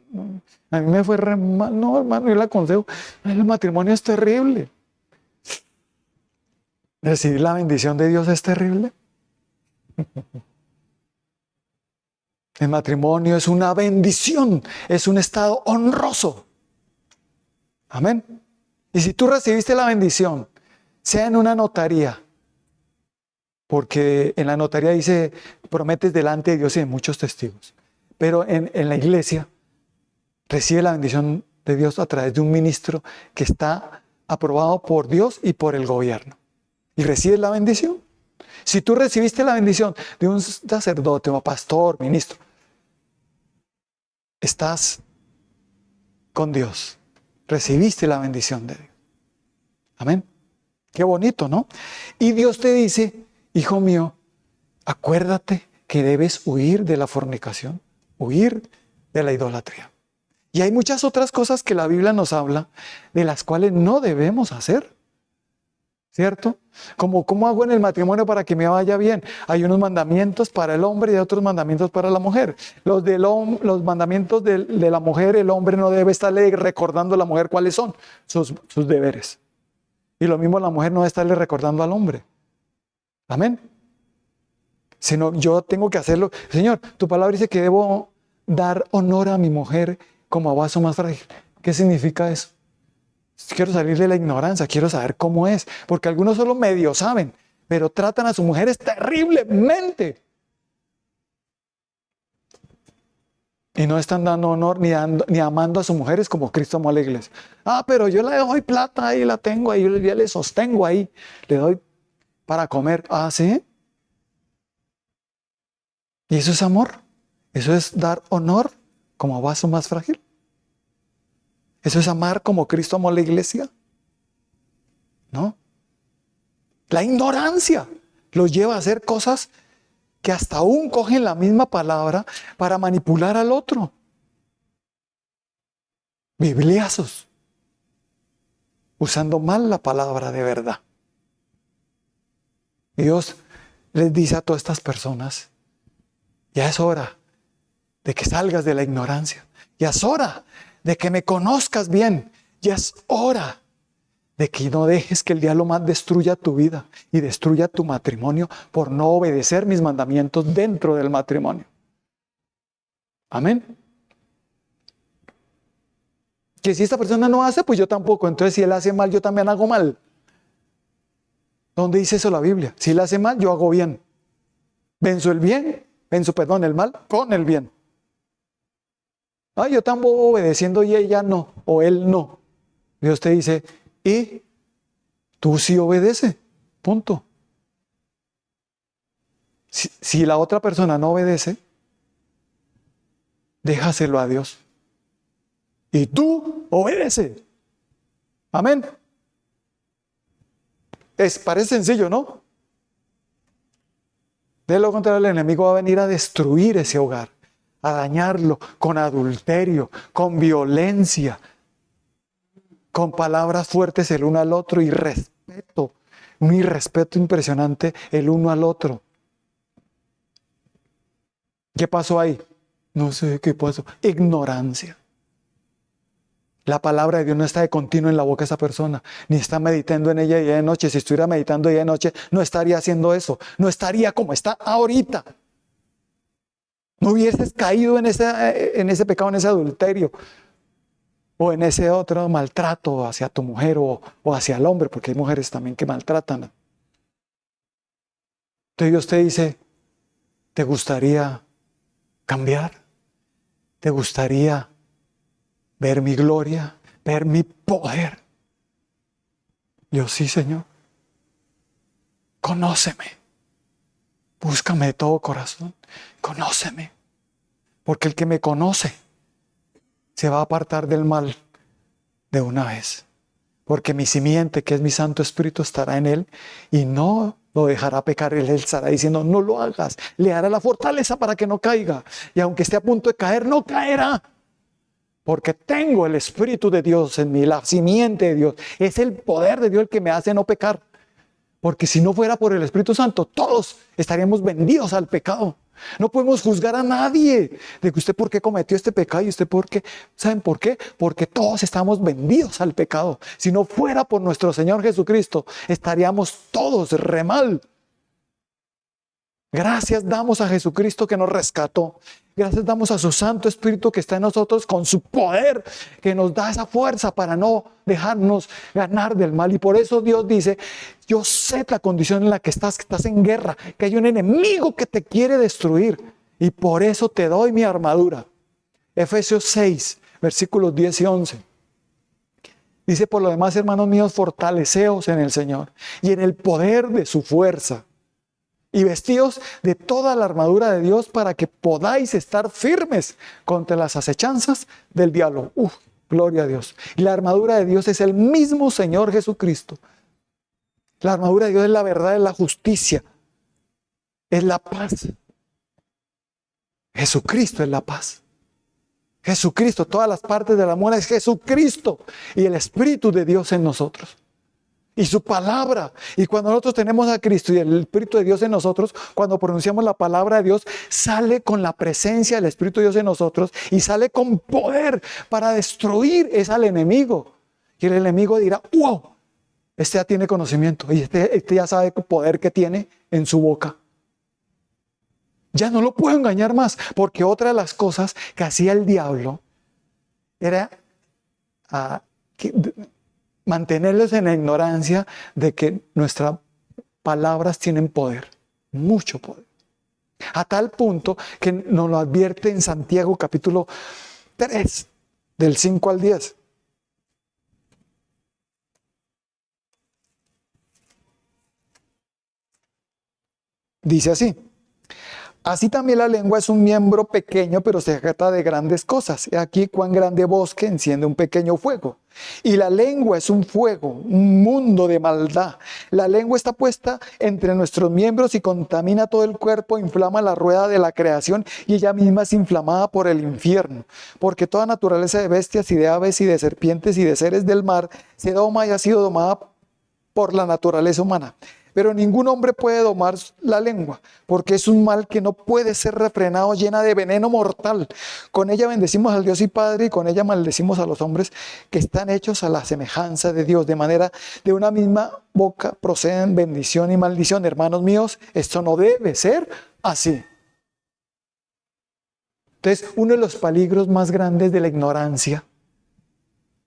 A mí me fue re mal. No, hermano, yo le aconsejo. El matrimonio es terrible. ¿Recibir la bendición de Dios es terrible? El matrimonio es una bendición, es un estado honroso. Amén. Y si tú recibiste la bendición, sea en una notaría, porque en la notaría dice, prometes delante de Dios y de muchos testigos. Pero en la iglesia, recibe la bendición de Dios a través de un ministro que está aprobado por Dios y por el gobierno. Y recibes la bendición. Si tú recibiste la bendición de un sacerdote o pastor, ministro, estás con Dios. Recibiste la bendición de Dios. Amén. Qué bonito, ¿no? Y Dios te dice, hijo mío, acuérdate que debes huir de la fornicación, huir de la idolatría. Y hay muchas otras cosas que la Biblia nos habla, de las cuales no debemos hacer, ¿cierto? Como cómo hago en el matrimonio para que me vaya bien. Hay unos mandamientos para el hombre y otros mandamientos para la mujer. Los mandamientos de la mujer, el hombre no debe estarle recordando a la mujer cuáles son sus deberes. Y lo mismo la mujer no debe estarle recordando al hombre. Amén. Sino yo tengo que hacerlo. Señor, tu palabra dice que debo dar honor a mi mujer como a vaso más frágil. ¿Qué significa eso? Quiero salir de la ignorancia, quiero saber cómo es, porque algunos solo medio saben, pero tratan a sus mujeres terriblemente. Y no están dando honor ni amando a sus mujeres como Cristo amó a la iglesia. Ah, pero yo le doy plata ahí, la tengo ahí, yo le sostengo ahí, le doy para comer. Ah, ¿sí? ¿Y eso es amor? ¿Eso es dar honor como a vaso más frágil? ¿Eso es amar como Cristo amó a la iglesia? ¿No? La ignorancia los lleva a hacer cosas que hasta aún cogen la misma palabra para manipular al otro. Bibliazos. Usando mal la palabra de verdad. Y Dios les dice a todas estas personas, ya es hora de que salgas de la ignorancia. Ya es hora de que me conozcas bien. Ya es hora de que no dejes que el diablo más destruya tu vida y destruya tu matrimonio por no obedecer mis mandamientos dentro del matrimonio. Amén. Que si esta persona no hace, pues yo tampoco. Entonces si él hace mal, yo también hago mal. ¿Dónde dice eso la Biblia? Si él hace mal, yo hago bien. Venzo el mal con el bien. Yo estamos obedeciendo y ella no, o él no. Dios te dice, y tú sí obedece, punto. Si la otra persona no obedece, déjaselo a Dios. Y tú obedece. Amén. Parece sencillo, ¿no? De lo contrario, el enemigo va a venir a destruir ese hogar, a dañarlo con adulterio, con violencia, con palabras fuertes el uno al otro y respeto, un irrespeto impresionante el uno al otro. ¿Qué pasó ahí? No sé qué pasó. Ignorancia. La palabra de Dios no está de continuo en la boca de esa persona, ni está meditando en ella día de noche. Si estuviera meditando día de noche, no estaría haciendo eso, no estaría como está ahorita. No hubieses caído en ese pecado, en ese adulterio, o en ese otro maltrato hacia tu mujer o hacia el hombre, porque hay mujeres también que maltratan. Entonces Dios te dice, ¿te gustaría cambiar? ¿Te gustaría ver mi gloria, ver mi poder? Yo sí, Señor. Conóceme. Búscame de todo corazón. Conóceme. Porque el que me conoce se va a apartar del mal de una vez. porque mi simiente, que es mi Santo Espíritu, estará en él y no lo dejará pecar. Él estará diciendo, no lo hagas. Le hará la fortaleza para que no caiga. Y aunque esté a punto de caer, no caerá. Porque tengo el Espíritu de Dios en mí, la simiente de Dios. Es el poder de Dios el que me hace no pecar. Porque si no fuera por el Espíritu Santo, todos estaríamos vendidos al pecado. No podemos juzgar a nadie de que usted por qué cometió este pecado y usted por qué. ¿Saben por qué? Porque todos estamos vendidos al pecado. Si no fuera por nuestro Señor Jesucristo, estaríamos todos re mal. Gracias damos a Jesucristo que nos rescató. Gracias damos a su Santo Espíritu que está en nosotros con su poder, que nos da esa fuerza para no dejarnos ganar del mal. Y por eso Dios dice, yo sé la condición en la que estás en guerra, que hay un enemigo que te quiere destruir. Y por eso te doy mi armadura. Efesios 6, versículos 10 y 11. Dice, por lo demás, hermanos míos, fortaleceos en el Señor y en el poder de su fuerza. Y vestíos de toda la armadura de Dios para que podáis estar firmes contra las acechanzas del diablo. Gloria a Dios. Y la armadura de Dios es el mismo Señor Jesucristo. La armadura de Dios es la verdad, es la justicia, es la paz. Jesucristo es la paz. Jesucristo, todas las partes de la muela es Jesucristo y el Espíritu de Dios en nosotros. Y su palabra. Y cuando nosotros tenemos a Cristo y el Espíritu de Dios en nosotros, cuando pronunciamos la palabra de Dios, sale con la presencia del Espíritu de Dios en nosotros y sale con poder para destruir al enemigo. Y el enemigo dirá, wow, este ya tiene conocimiento y este ya sabe el poder que tiene en su boca. Ya no lo puedo engañar más, porque otra de las cosas que hacía el diablo era mantenerlos en la ignorancia de que nuestras palabras tienen poder, mucho poder. A tal punto que nos lo advierte en Santiago capítulo 3, del 5 al 10. Dice así. Así también la lengua es un miembro pequeño, pero se jacta de grandes cosas. He aquí cuán grande bosque enciende un pequeño fuego. Y la lengua es un fuego, un mundo de maldad. La lengua está puesta entre nuestros miembros y contamina todo el cuerpo, inflama la rueda de la creación y ella misma es inflamada por el infierno. Porque toda naturaleza de bestias y de aves y de serpientes y de seres del mar se doma y ha sido domada por la naturaleza humana. Pero ningún hombre puede domar la lengua, porque es un mal que no puede ser refrenado, llena de veneno mortal. Con ella bendecimos al Dios y Padre, y con ella maldecimos a los hombres que están hechos a la semejanza de Dios. De manera, de una misma boca proceden bendición y maldición. Hermanos míos, esto no debe ser así. Entonces, uno de los peligros más grandes de la ignorancia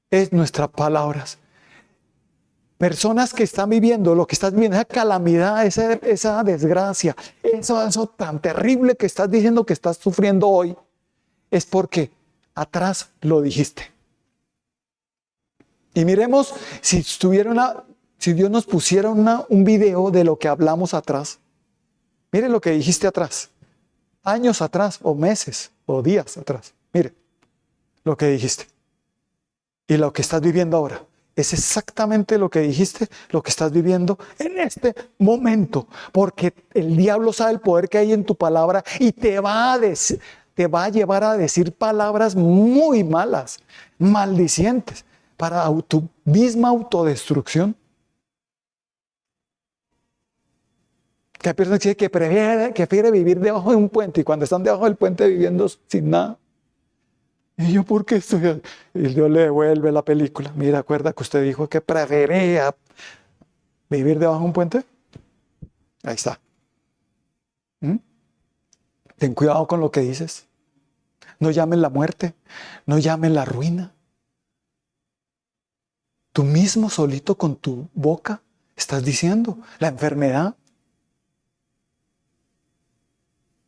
es nuestras palabras. Personas que están viviendo lo que estás viviendo, esa calamidad, esa desgracia, eso tan terrible que estás diciendo que estás sufriendo hoy, es porque atrás lo dijiste. Y miremos, si Dios nos pusiera un video de lo que hablamos atrás, mire lo que dijiste atrás, años atrás, o meses, o días atrás, mire lo que dijiste y lo que estás viviendo ahora. Es exactamente lo que dijiste, lo que estás viviendo en este momento, porque el diablo sabe el poder que hay en tu palabra y te va a llevar a decir palabras muy malas, maldicientes, para tu misma autodestrucción. Que hay personas que dicen que prefiere vivir debajo de un puente y cuando están debajo del puente viviendo sin nada. Y yo, ¿por qué estoy? Y Dios le devuelve la película. Mira, ¿acuerda que usted dijo que prefería vivir debajo de un puente? Ahí está. Ten cuidado con lo que dices. No llames la muerte. No llames la ruina. Tú mismo solito con tu boca estás diciendo la enfermedad.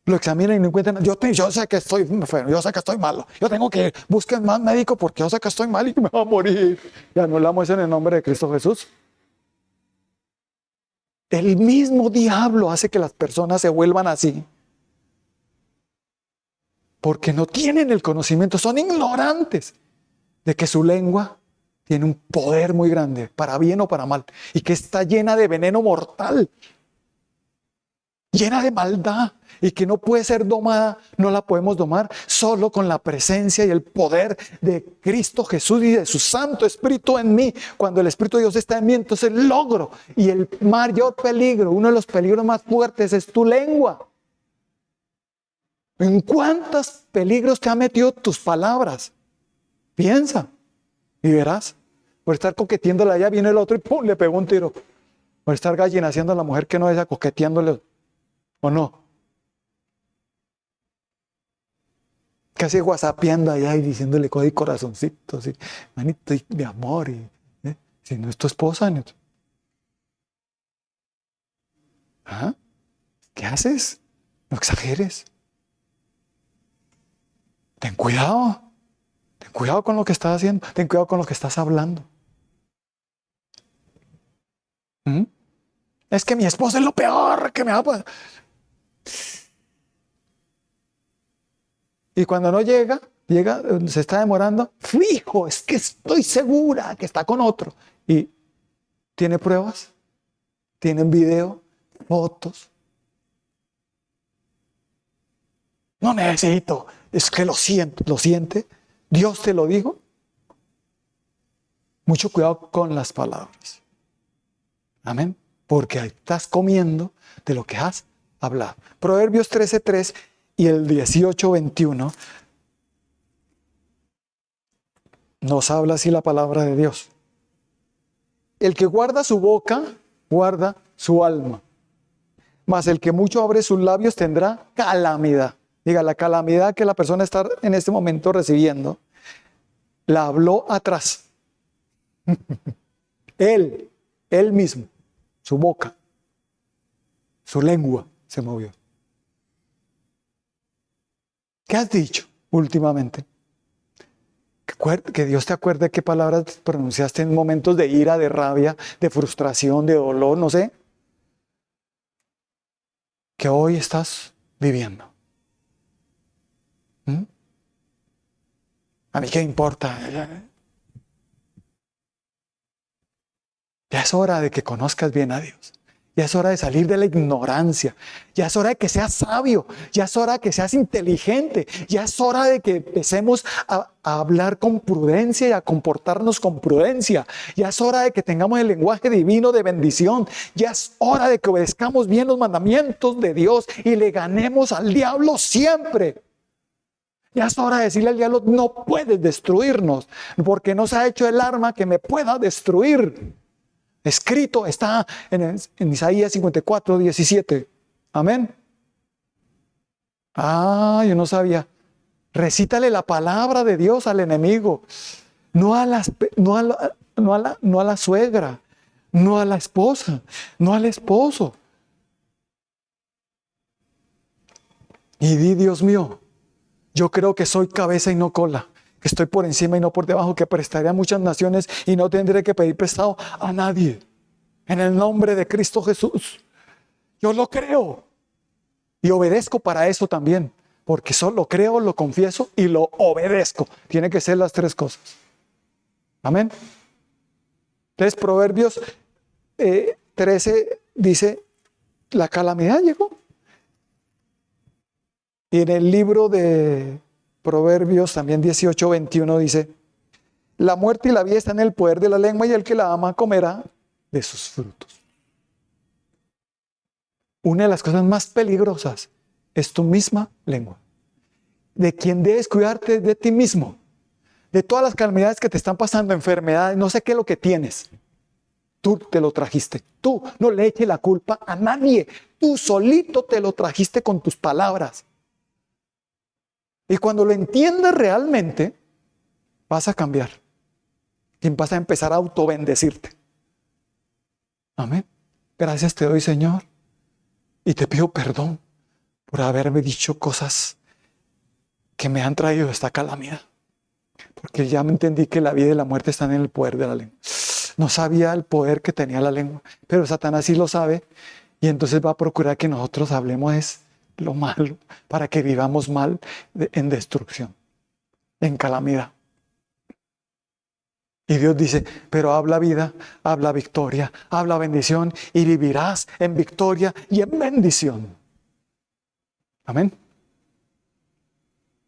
Lo examinan y no encuentran. Yo sé que estoy enfermo, yo sé que estoy malo. Yo tengo que buscar más médico porque yo sé que estoy mal y me voy a morir. Y anulamos en el nombre de Cristo Jesús. El mismo diablo hace que las personas se vuelvan así. Porque no tienen el conocimiento, son ignorantes de que su lengua tiene un poder muy grande, para bien o para mal, y que está llena de veneno mortal, llena de maldad, y que no puede ser domada, no la podemos domar solo con la presencia y el poder de Cristo Jesús y de su Santo Espíritu en mí. Cuando el Espíritu de Dios está en mí, entonces logro. Y el mayor peligro, uno de los peligros más fuertes, es tu lengua. ¿En cuántos peligros te han metido tus palabras? Piensa y verás. Por estar coqueteándole allá viene el otro y ¡pum! Le pegó un tiro. Por estar gallinaciando a la mujer que no es, coqueteándole. ¿O no? Casi whatsappeando allá y diciéndole cosas y corazoncitos, y manito, y mi amor, y, si no es tu esposa. No. ¿Ah? ¿Qué haces? No exageres. Ten cuidado. Ten cuidado con lo que estás haciendo. Ten cuidado con lo que estás hablando. ¿Mm? Es que mi esposa es lo peor que me va a pasar. Y cuando no llega, se está demorando, fijo, es que estoy segura que está con otro. Y tiene pruebas, tienen video, fotos. No necesito, es que lo siento, lo siente. Dios te lo dijo. Mucho cuidado con las palabras. Amén. Porque estás comiendo de lo que has hablado. Proverbios 13:3 y el 18:21 nos habla así la palabra de Dios. El que guarda su boca, guarda su alma. Mas el que mucho abre sus labios tendrá calamidad. Diga, la calamidad que la persona está en este momento recibiendo, la habló atrás. Él mismo, su boca, su lengua se movió. ¿Qué has dicho últimamente? Que Dios te acuerde qué palabras pronunciaste en momentos de ira, de rabia, de frustración, de dolor, no sé. Que hoy estás viviendo. ¿Mm? ¿A mí qué importa? Ya es hora de que conozcas bien a Dios. Ya es hora de salir de la ignorancia. Ya es hora de que seas sabio. Ya es hora de que seas inteligente. Ya es hora de que empecemos a hablar con prudencia y a comportarnos con prudencia. Ya es hora de que tengamos el lenguaje divino de bendición. Ya es hora de que obedezcamos bien los mandamientos de Dios y le ganemos al diablo siempre. Ya es hora de decirle al diablo, no puedes destruirnos, porque no se ha hecho el arma que me pueda destruir. Escrito está en Isaías 54:17. Amén. Yo no sabía. Recítale la palabra de Dios al enemigo. No a la suegra, no a la esposa, no al esposo. Y di, Dios mío, yo creo que soy cabeza y no cola, que estoy por encima y no por debajo, que prestaré a muchas naciones y no tendré que pedir prestado a nadie. En el nombre de Cristo Jesús. Yo lo creo. Y obedezco para eso también. Porque solo creo, lo confieso y lo obedezco. Tiene que ser las tres cosas. Amén. Entonces, Proverbios 13 dice, la calamidad llegó. Y en el libro de Proverbios, también 18:21 dice, la muerte y la vida están en el poder de la lengua y el que la ama comerá de sus frutos. Una de las cosas más peligrosas es tu misma lengua. De quien debes cuidarte es de ti mismo. De todas las calamidades que te están pasando, enfermedades, no sé qué es lo que tienes. Tú te lo trajiste. Tú no le eches la culpa a nadie. Tú solito te lo trajiste con tus palabras. Y cuando lo entiendas realmente, vas a cambiar. Y vas a empezar a autobendecirte. Amén. Gracias te doy, Señor. Y te pido perdón por haberme dicho cosas que me han traído esta calamidad. Porque ya me entendí que la vida y la muerte están en el poder de la lengua. No sabía el poder que tenía la lengua, pero Satanás sí lo sabe. Y entonces va a procurar que nosotros hablemos lo malo, para que vivamos mal en destrucción, en calamidad. Y Dios dice, pero habla vida, habla victoria, habla bendición y vivirás en victoria y en bendición. Amén.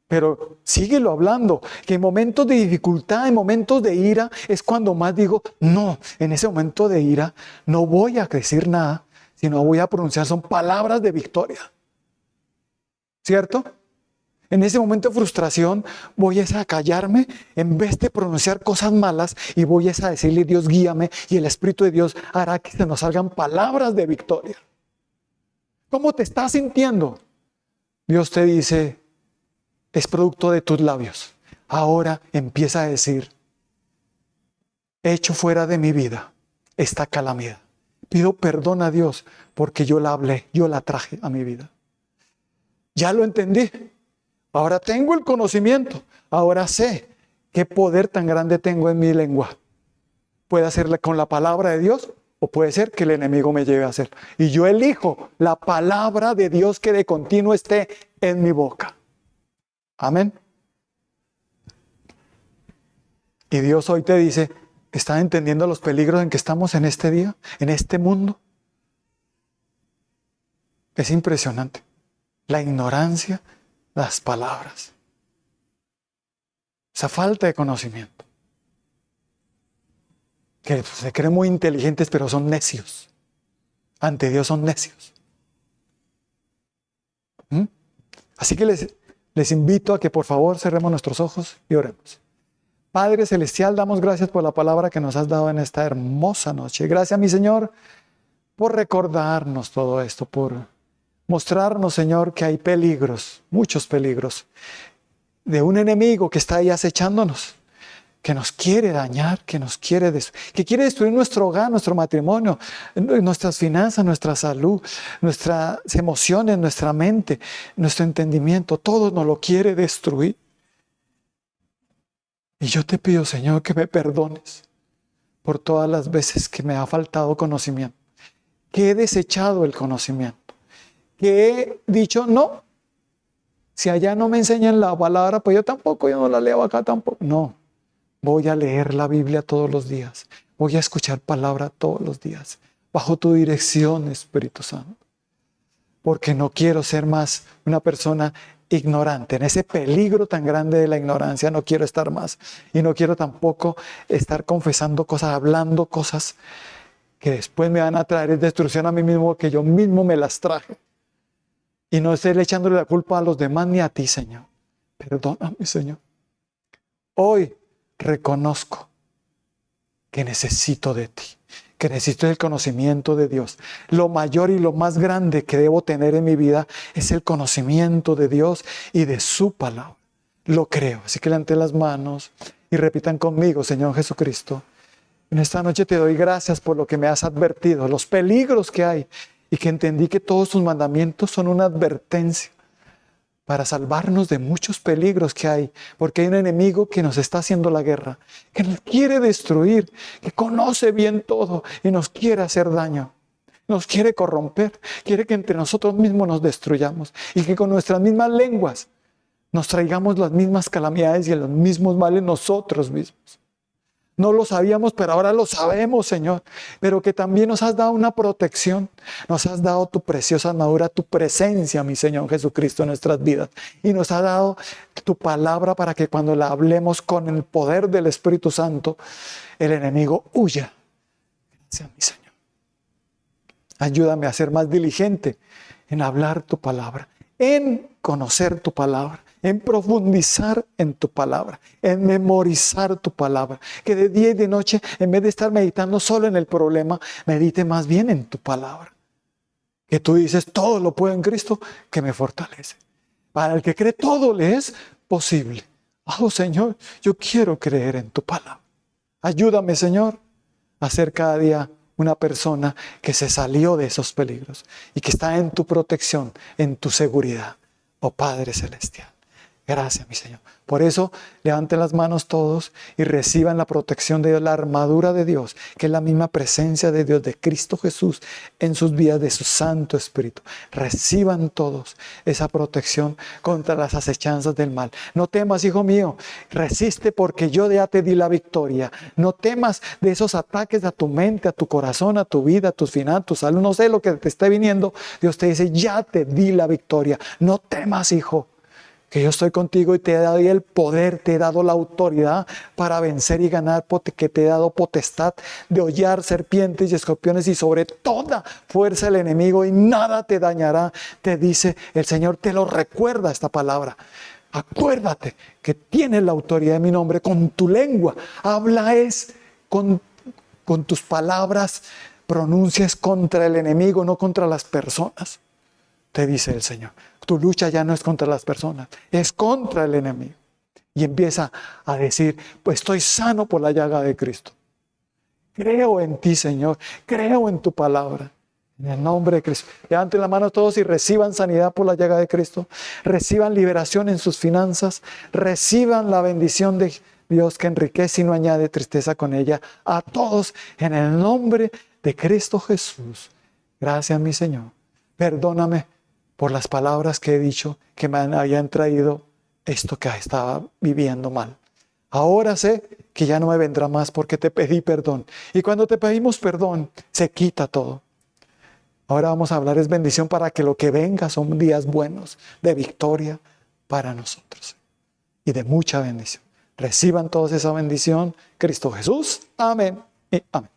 Pero síguelo hablando, que en momentos de dificultad, en momentos de ira, es cuando más digo, no, en ese momento de ira no voy a decir nada, sino voy a pronunciar, son palabras de victoria. ¿Cierto? En ese momento de frustración voy a callarme en vez de pronunciar cosas malas y voy a decirle, Dios guíame, y el Espíritu de Dios hará que se nos salgan palabras de victoria. ¿Cómo te estás sintiendo? Dios te dice, es producto de tus labios. Ahora empieza a decir, echo fuera de mi vida esta calamidad. Pido perdón a Dios porque yo la hablé, yo la traje a mi vida. Ya lo entendí. Ahora tengo el conocimiento. Ahora sé qué poder tan grande tengo en mi lengua. Puede hacerla con la palabra de Dios o puede ser que el enemigo me lleve a hacer. Y yo elijo la palabra de Dios que de continuo esté en mi boca. Amén. Y Dios hoy te dice, ¿están entendiendo los peligros en que estamos en este día, en este mundo? Es impresionante. La ignorancia, las palabras. Esa falta de conocimiento. Que se creen muy inteligentes, pero son necios. Ante Dios son necios. Así que les invito a que por favor cerremos nuestros ojos y oremos. Padre Celestial, damos gracias por la palabra que nos has dado en esta hermosa noche. Gracias, mi Señor, por recordarnos todo esto, por mostrarnos, Señor, que hay peligros, muchos peligros, de un enemigo que está ahí acechándonos, que nos quiere dañar, que quiere destruir nuestro hogar, nuestro matrimonio, nuestras finanzas, nuestra salud, nuestras emociones, nuestra mente, nuestro entendimiento, todo nos lo quiere destruir. Y yo te pido, Señor, que me perdones por todas las veces que me ha faltado conocimiento, que he desechado el conocimiento, que he dicho, no, si allá no me enseñan la palabra, pues yo no la leo acá tampoco. No, voy a leer la Biblia todos los días, voy a escuchar palabra todos los días, bajo tu dirección, Espíritu Santo, porque no quiero ser más una persona ignorante. En ese peligro tan grande de la ignorancia no quiero estar más. Y no quiero tampoco estar confesando cosas, hablando cosas que después me van a traer destrucción a mí mismo, que yo mismo me las traje. Y no esté echándole la culpa a los demás ni a ti, Señor. Perdóname, Señor. Hoy reconozco que necesito de ti, que necesito el conocimiento de Dios. Lo mayor y lo más grande que debo tener en mi vida es el conocimiento de Dios y de su palabra. Lo creo. Así que levanten las manos y repitan conmigo, Señor Jesucristo. En esta noche te doy gracias por lo que me has advertido, los peligros que hay, y que entendí que todos tus mandamientos son una advertencia para salvarnos de muchos peligros que hay, porque hay un enemigo que nos está haciendo la guerra, que nos quiere destruir, que conoce bien todo y nos quiere hacer daño, nos quiere corromper, quiere que entre nosotros mismos nos destruyamos y que con nuestras mismas lenguas nos traigamos las mismas calamidades y los mismos males nosotros mismos. No lo sabíamos, pero ahora lo sabemos, Señor. Pero que también nos has dado una protección. Nos has dado tu preciosa armadura, tu presencia, mi Señor Jesucristo, en nuestras vidas. Y nos has dado tu palabra para que cuando la hablemos con el poder del Espíritu Santo, el enemigo huya. Gracias, mi Señor. Ayúdame a ser más diligente en hablar tu palabra, en conocer tu palabra, en profundizar en tu palabra, en memorizar tu palabra. Que de día y de noche, en vez de estar meditando solo en el problema, medite más bien en tu palabra. Que tú dices, todo lo puedo en Cristo que me fortalece. Para el que cree, todo le es posible. Oh, Señor, yo quiero creer en tu palabra. Ayúdame, Señor, a ser cada día una persona que se salió de esos peligros y que está en tu protección, en tu seguridad, oh Padre Celestial. Gracias, mi Señor. Por eso, levanten las manos todos y reciban la protección de Dios, la armadura de Dios, que es la misma presencia de Dios, de Cristo Jesús, en sus vidas, de su Santo Espíritu. Reciban todos esa protección contra las acechanzas del mal. No temas, hijo mío, resiste porque yo ya te di la victoria. No temas de esos ataques a tu mente, a tu corazón, a tu vida, a tus finanzas, a tu salud. No sé lo que te esté viniendo. Dios te dice, ya te di la victoria. No temas, hijo, que yo estoy contigo y te he dado el poder, te he dado la autoridad para vencer y ganar, que te he dado potestad de hollar serpientes y escorpiones y sobre toda fuerza del enemigo y nada te dañará. Te dice el Señor, te lo recuerda esta palabra. Acuérdate que tienes la autoridad de mi nombre. Con tu lengua habla con tus palabras, pronuncias contra el enemigo, no contra las personas. Te dice el Señor, tu lucha ya no es contra las personas, es contra el enemigo. Y empieza a decir, pues estoy sano por la llaga de Cristo. Creo en ti, Señor, creo en tu palabra. En el nombre de Cristo. Levanten la mano todos y reciban sanidad por la llaga de Cristo. Reciban liberación en sus finanzas. Reciban la bendición de Dios que enriquece y no añade tristeza con ella. A todos en el nombre de Cristo Jesús. Gracias, mi Señor. Perdóname por las palabras que he dicho que me habían traído esto que estaba viviendo mal. Ahora sé que ya no me vendrá más porque te pedí perdón. Y cuando te pedimos perdón, se quita todo. Ahora vamos a hablar es bendición para que lo que venga son días buenos, de victoria para nosotros. Y de mucha bendición. Reciban todos esa bendición. Cristo Jesús. Amén y amén.